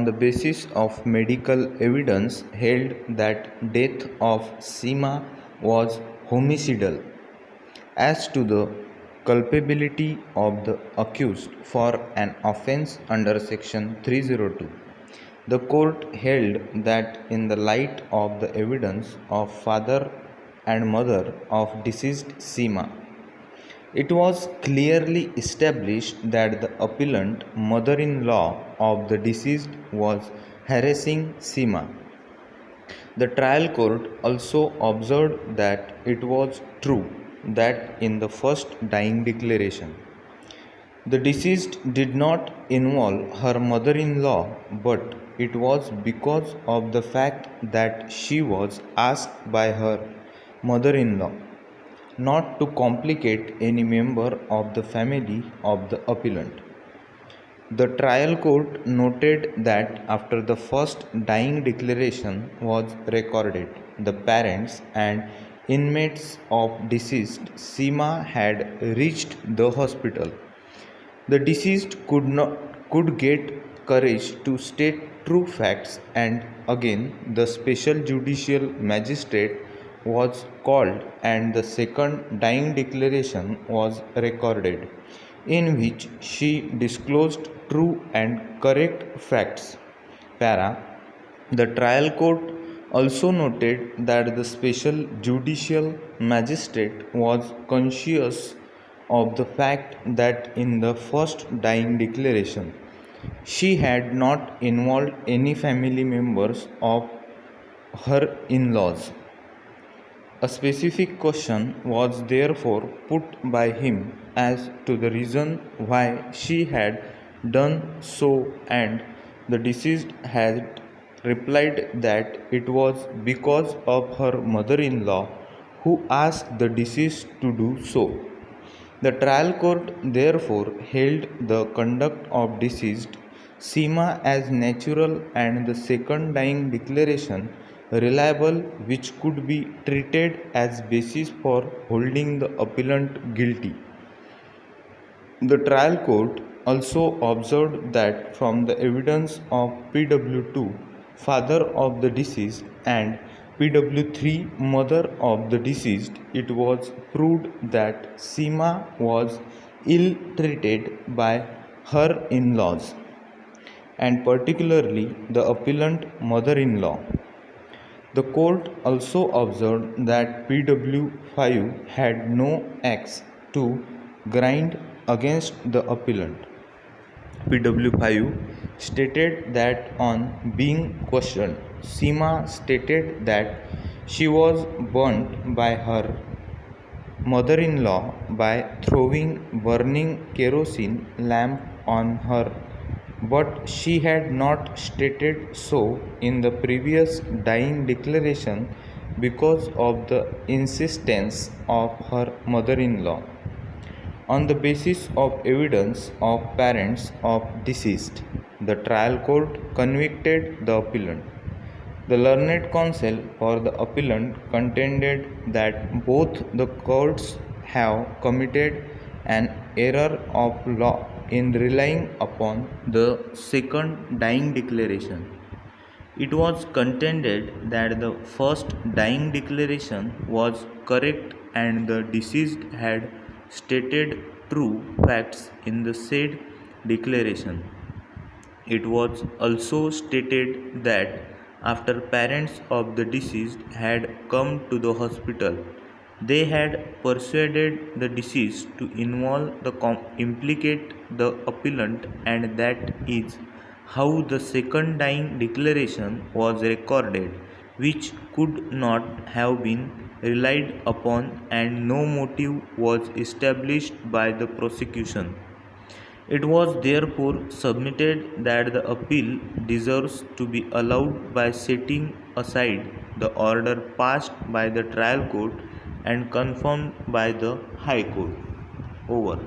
on the basis of medical evidence, held that death of Seema was homicidal. As to the culpability of the accused for an offence under Section 302, the court held that in the light of the evidence of father and mother of deceased Seema, it was clearly established that the appellant mother-in-law of the deceased was harassing Seema. The trial court also observed that it was true that in the first dying declaration, the deceased did not involve her mother-in-law, but it was because of the fact that she was asked by her mother-in-law not to complicate any member of the family of the appellant. The trial court noted that after the first dying declaration was recorded, the parents and inmates of deceased Seema had reached the hospital. The deceased could get courage to state true facts, and again the special judicial magistrate was called and the second dying declaration was recorded, in which she disclosed true and correct facts. The trial court also noted that the special judicial magistrate was conscious of the fact that in the first dying declaration, she had not involved any family members of her in-laws. A specific question was therefore put by him as to the reason why she had done so, and the deceased had replied that it was because of her mother-in-law who asked the deceased to do so. The trial court therefore held the conduct of deceased Seema as natural and the second dying declaration reliable, which could be treated as basis for holding the appellant guilty. The trial court also observed that from the evidence of PW2, father of the deceased, and PW3, mother of the deceased, it was proved that Seema was ill-treated by her in-laws, and particularly the appellant mother-in-law. The court also observed that PW5 had no axe to grind against the appellant. PW5 stated that on being questioned, Seema stated that she was burnt by her mother-in-law by throwing burning kerosene lamp on her, but she had not stated so in the previous dying declaration because of the insistence of her mother-in-law. On the basis of evidence of parents of deceased, the trial court convicted the appellant. The learned counsel for the appellant contended that both the courts have committed an error of law in relying upon the second dying declaration. It was contended that the first dying declaration was correct and the deceased had stated true facts in the said declaration. It was also stated that after parents of the deceased had come to the hospital, they had persuaded the deceased to implicate the appellant, and that is how the second dying declaration was recorded, which could not have been relied upon, and no motive was established by the prosecution. It was therefore submitted that the appeal deserves to be allowed by setting aside the order passed by the trial court and confirmed by the High Court. Over.